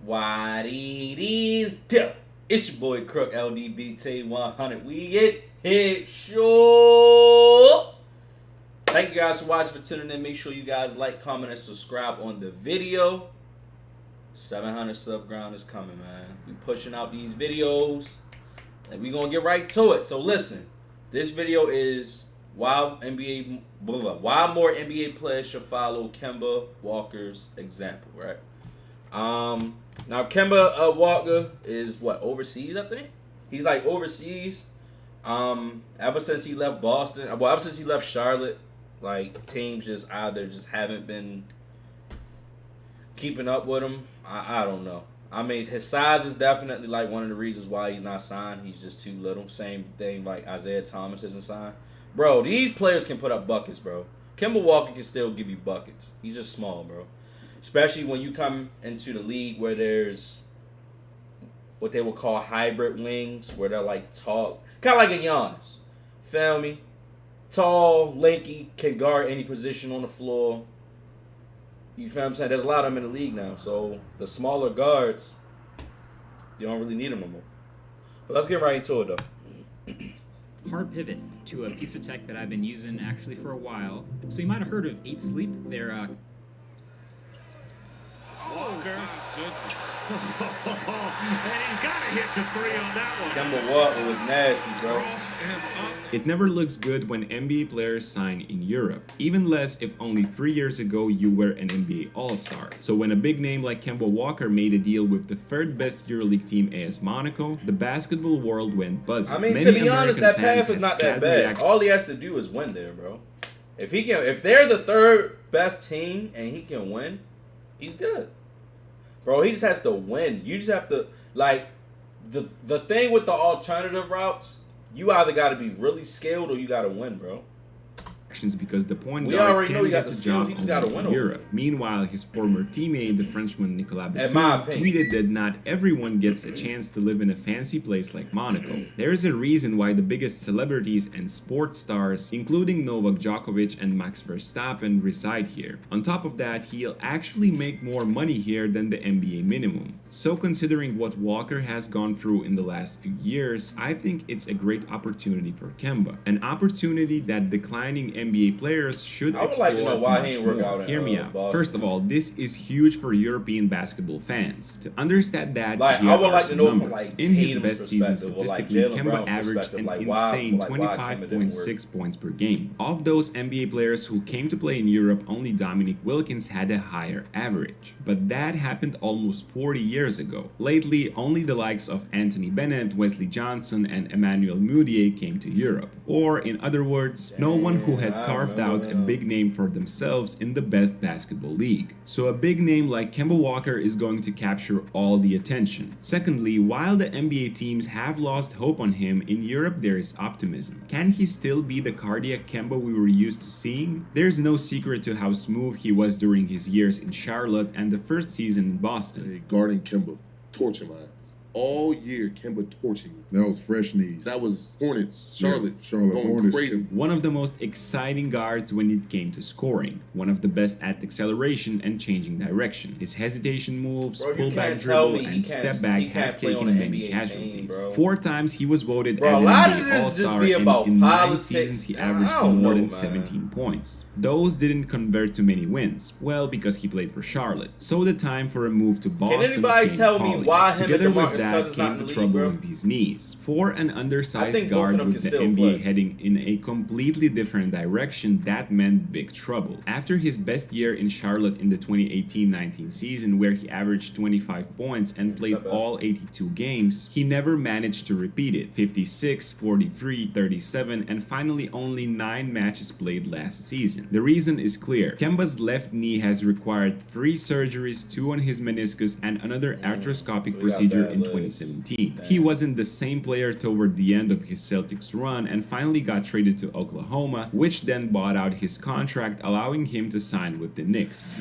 What it is, duh. It's your boy Crook LDBT 100. We get hit sure. Thank you guys for watching, for tuning in. Make sure you guys like, comment, and subscribe on the video. 700 sub ground is coming, man. We pushing out these videos, and we gonna get right to it. So listen, this video is why more NBA players should follow Kemba Walker's example, right? Now Kemba Walker is overseas, I think. He's like overseas. Ever since he left Boston, ever since he left Charlotte, like teams just either just haven't been keeping up with him. I don't know. I mean, his size is definitely like one of the reasons why he's not signed. He's just too little. Same thing like Isaiah Thomas isn't signed. Bro, these players can put up buckets, bro. Kemba Walker can still give you buckets. He's just small, bro. Especially when you come into the league where there's what they would call hybrid wings, where they're like tall, kind of like a Giannis. Feel me? Tall, lanky, can guard any position on the floor. You feel what I'm saying? There's a lot of them in the league now. So the smaller guards, you don't really need them no more. But let's get right into it, though. Hard pivot to a piece of tech that I've been using actually for a while. So you might have heard of 8 Sleep. They're Walker. Goodness. And he's got to hit the three on that one. Kemba Walker was nasty, bro. It never looks good when NBA players sign in Europe, even less if only 3 years ago you were an NBA All-Star. So when a big name like Kemba Walker made a deal with the third best EuroLeague team AS Monaco, the basketball world went buzzing. I mean, Many to be honest, that American path fans is not had that sad bad. reactions. All he has to do is win there, bro. If they're the third best team and he can win, he's good. Bro, he just has to win. You just have to, like, the thing with the alternative routes, you either got to be really skilled or you got to win, bro. Because the point We guard already know can't he got get the the skills, job he just gotta only win in over Europe. Meanwhile, his former teammate, the Frenchman Nicolas In my Batum, opinion. tweeted that not everyone gets a chance to live in a fancy place like Monaco. There is a reason why the biggest celebrities and sports stars, including Novak Djokovic and Max Verstappen, reside here. On top of that, he'll actually make more money here than the NBA minimum. So considering what Walker has gone through in the last few years, I think it's a great opportunity for Kemba. An opportunity that declining NBA players should I would explore like to know why much he ain't work more. out in, Hear me out. Boston. First of all, this is huge for European basketball fans. To understand that, Like, here I would are like to some know from, numbers. like, In his Tatum's best season, perspective or, like, statistically, Jaylen Kemba Brown's averaged perspective, an like, why insane Kemba didn't 25.6 points per game. Of those NBA players who came to play in Europe, only Dominic Wilkins had a higher average. But that happened almost 40 years ago. Lately, only the likes of Anthony Bennett, Wesley Johnson, and Emmanuel Mudiay came to Europe. Or, in other words, no one who had carved out a big name for themselves in the best basketball league. So a big name like Kemba Walker is going to capture all the attention. Secondly, while the NBA teams have lost hope on him, in Europe there is optimism. Can he still be the cardiac Kemba we were used to seeing? There's no secret to how smooth he was during his years in Charlotte and the first season in Boston. Hey, guarding Kemba, torching my ass. All year, Kemba torching me. That was fresh knees. That was Hornets, Charlotte, Yeah, Charlotte going Hornets. crazy. One of the most exciting guards when it came to scoring. One of the best at acceleration and changing direction. His hesitation moves, Bro, you pull back can't tell dribble, me he and can't- step back he can't have play on taken an many NBA team, casualties. bro. 4 times he was voted Bro, as a an lot of NBA this just All-Star, be and about in 9 politics. seasons he I averaged don't more know, than man. 17 points. Those didn't convert to many wins. Well, because he played for Charlotte. So the time for a move to Boston anybody came tell me calling. why him and Together with DeMarcus that Cousins not came in the the league, trouble bro? with his knees. For an I undersized think both of guard them with can the still NBA play. heading in a completely different direction, that meant big trouble. After his best year in Charlotte in the 2018-19 season, where he averaged 25 points and played not bad. all 82 games, he never managed to repeat it. 56, 43, 37, and finally only 9 matches played last season. The reason is clear. Kemba's left knee has required 3 surgeries, 2 on his meniscus and another arthroscopic So he got procedure bad in legs. 2017. He wasn't the same player toward the end of his Celtics run and finally got traded to Oklahoma, which then bought out his contract, allowing him to sign with the Knicks.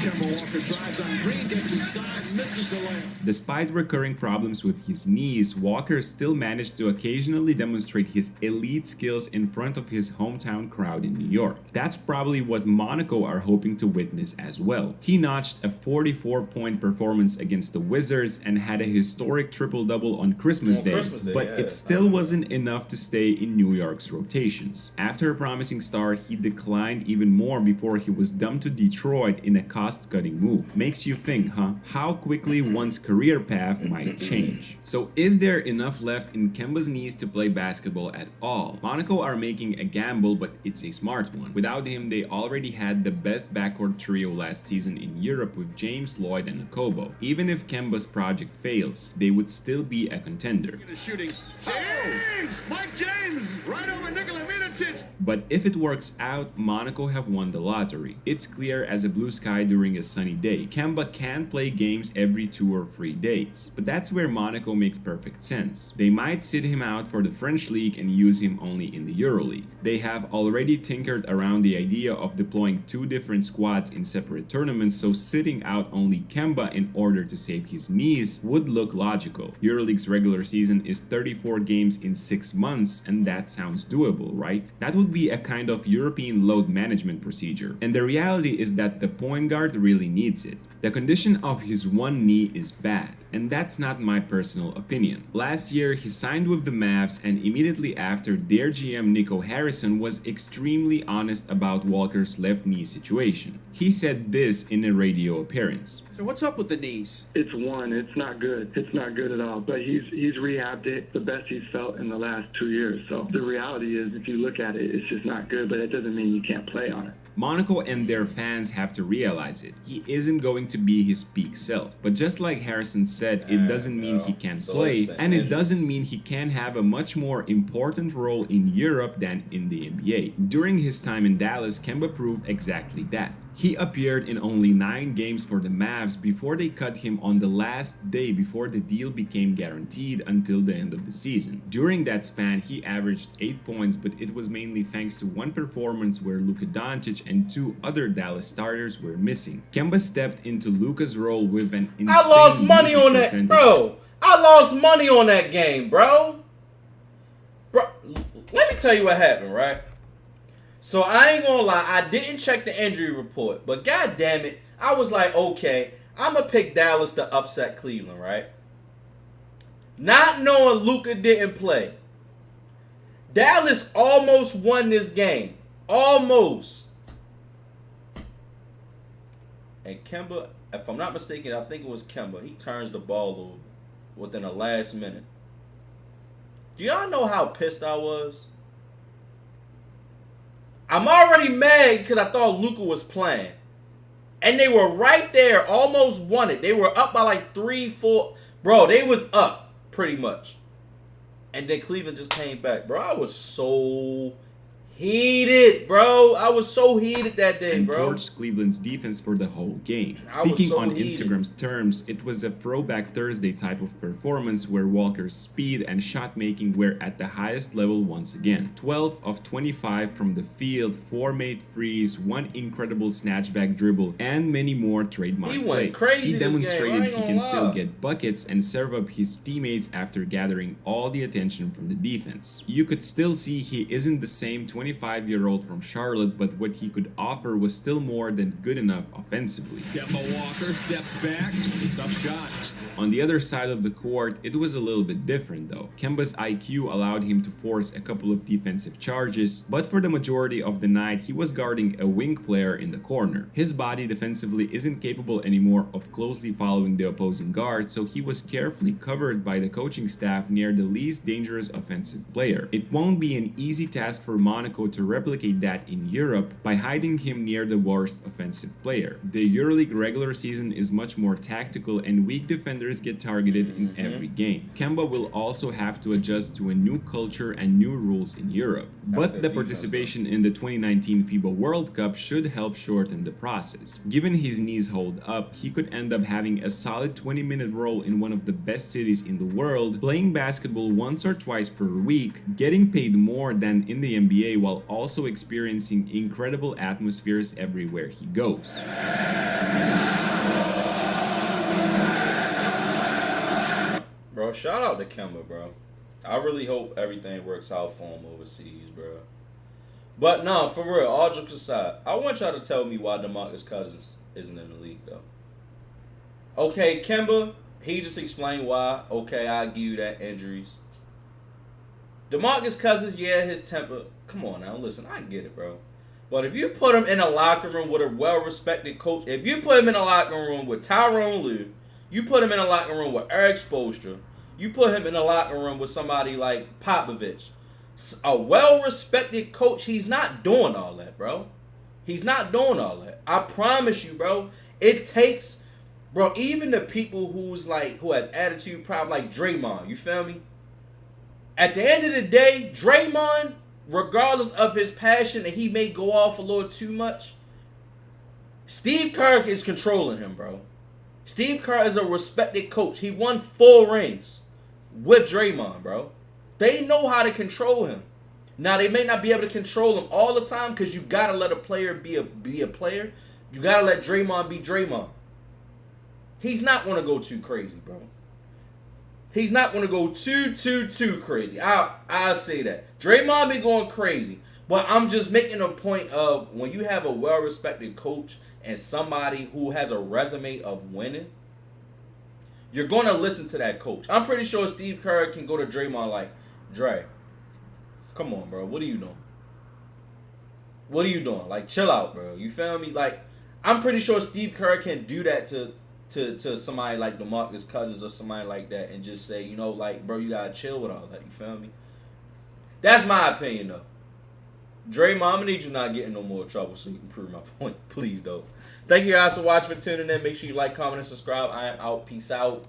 Kemba Walker drives on Green, gets inside, misses the layup. Despite recurring problems with his knees, Walker still managed to occasionally demonstrate his elite skills in front of his hometown crowd in New York. That's probably what Monaco are hoping to witness as well. He notched a 44-point performance against the Wizards and had a historic triple-double on Christmas Day, but it still wasn't enough to stay in New York's rotations. After a promising start, he declined even more before he was dumped to Detroit in a cost-cutting move. Makes you think, huh? How quickly one's career path might change. So is there enough left in Kemba's knees to play basketball at all? Monaco are making a gamble, but it's a smart one. Without him, they already had the best backcourt trio last season in Europe with James, Lloyd, and Okobo. Even if Kemba's project fails, they would still be a contender. Shooting. James! Mike James! Right over Nikola Mirotic! But if it works out, Monaco have won the lottery. It's clear as a blue sky during a sunny day. Kemba can't play games every 2 or 3 days. But that's where Monaco makes perfect sense. They might sit him out for the French League and use him only in the EuroLeague. They have already tinkered around the idea of deploying 2 different squads in separate tournaments, so sitting out only Kemba in order to save his knees would look logical. EuroLeague's regular season is 34 games in 6 months, and that sounds doable, right? That would be a kind of European load management procedure. And the reality is that the point guard really needs it. The condition of his one knee is bad, and that's not my personal opinion. Last year, he signed with the Mavs, and immediately after, their GM Nico Harrison was extremely honest about Walker's left knee situation. He said this in a radio appearance. So what's up with the knees? It's not good. It's not good at all. But he's rehabbed it the best he's felt in the last 2 years. So the reality is, if you look at it, it's just not good, but it doesn't mean you can't play on it. Monaco and their fans have to realize it. He isn't going to be his peak self. But just like Harrison said, it doesn't mean he can't play, and it doesn't mean he can have a much more important role in Europe than in the NBA. During his time in Dallas, Kemba proved exactly that. He appeared in only 9 games for the Mavs before they cut him on the last day before the deal became guaranteed until the end of the season. During that span, he averaged 8 points, but it was mainly thanks to one performance where Luka Doncic and 2 other Dallas starters were missing. Kemba stepped into Luka's role with an insane I lost money on that, percentage. bro. I lost money on that game, bro. Bro, let me tell you what happened, right? So I ain't gonna lie, I didn't check the injury report, but god damn it, I was like, okay, I'm gonna pick Dallas to upset Cleveland, right? Not knowing Luka didn't play. Dallas almost won this game. Almost. And Kemba, if I'm not mistaken, I think it was Kemba, he turns the ball over within the last minute. Do y'all know how pissed I was? I'm already mad because I thought Luka was playing. And they were right there, almost won it. They were up by like 3, 4. Bro, they was up pretty much. And then Cleveland just came back. Bro, I was so heated, bro. I was so heated that day, and bro. torched Cleveland's defense for the whole game. I was Speaking so on heated. Instagram's terms, it was a throwback Thursday type of performance where Walker's speed and shot making were at the highest level once again. 12 of 25 from the field, 4 made threes, 1 incredible snatchback dribble, and many more trademark He went plays. crazy He this game, I demonstrated ain't he gonna can still lie. get buckets and serve up his teammates after gathering all the attention from the defense. You could still see he isn't the same 25-year-old from Charlotte, but what he could offer was still more than good enough offensively. Kemba Walker steps back. Tough shot. On the other side of the court, it was a little bit different though. Kemba's IQ allowed him to force a couple of defensive charges, but for the majority of the night, he was guarding a wing player in the corner. His body defensively isn't capable anymore of closely following the opposing guard, so he was carefully covered by the coaching staff near the least dangerous offensive player. It won't be an easy task for Monaco Monaco to replicate that in Europe by hiding him near the worst offensive player. The EuroLeague regular season is much more tactical and weak defenders get targeted in every game. Kemba will also have to adjust to a new culture and new rules in Europe. But the participation in the 2019 FIBA World Cup should help shorten the process. Given his knees hold up, he could end up having a solid 20-minute role in one of the best cities in the world, playing basketball once or twice per week, getting paid more than in the NBA while also experiencing incredible atmospheres everywhere he goes. Bro, shout out to Kemba, bro. I really hope everything works out for him overseas, bro. But no, for real, all jokes aside, I want y'all to tell me why DeMarcus Cousins isn't in the league, though. Okay, Kemba, he just explained why. Okay, I give you that, injuries. DeMarcus Cousins, yeah, his temper. Come on now, listen, I get it, bro. But if you put him in a locker room with a well-respected coach, if you put him in a locker room with Tyronn Lue, you put him in a locker room with Eric Spoelstra, you put him in a locker room with somebody like Popovich, a well-respected coach, he's not doing all that, bro. He's not doing all that. I promise you, bro. It takes, bro, even the people who has attitude problem, like Draymond, you feel me? At the end of the day, Draymond, regardless of his passion and he may go off a little too much, Steve Kerr is controlling him, bro. Steve Kerr is a respected coach. He won 4 rings with Draymond, bro. They know how to control him. Now, they may not be able to control him all the time because you got to let a player be a player. You got to let Draymond be Draymond. He's not going to go too crazy, bro. He's not going to go too crazy. I'll say that. Draymond be going crazy. But I'm just making a point of when you have a well-respected coach and somebody who has a resume of winning, you're going to listen to that coach. I'm pretty sure Steve Kerr can go to Draymond like, Dre, come on, bro. What are you doing? What are you doing? Like, chill out, bro. You feel me? Like, I'm pretty sure Steve Kerr can do that to somebody like DeMarcus Cousins or somebody like that and just say, you know, like, bro, you got to chill with all that. You feel me? That's my opinion, though. Draymond, I'm going to need you not getting no more trouble so you can prove my point. Please, though. Thank you guys for watching, for tuning in. Make sure you like, comment, and subscribe. I am out. Peace out.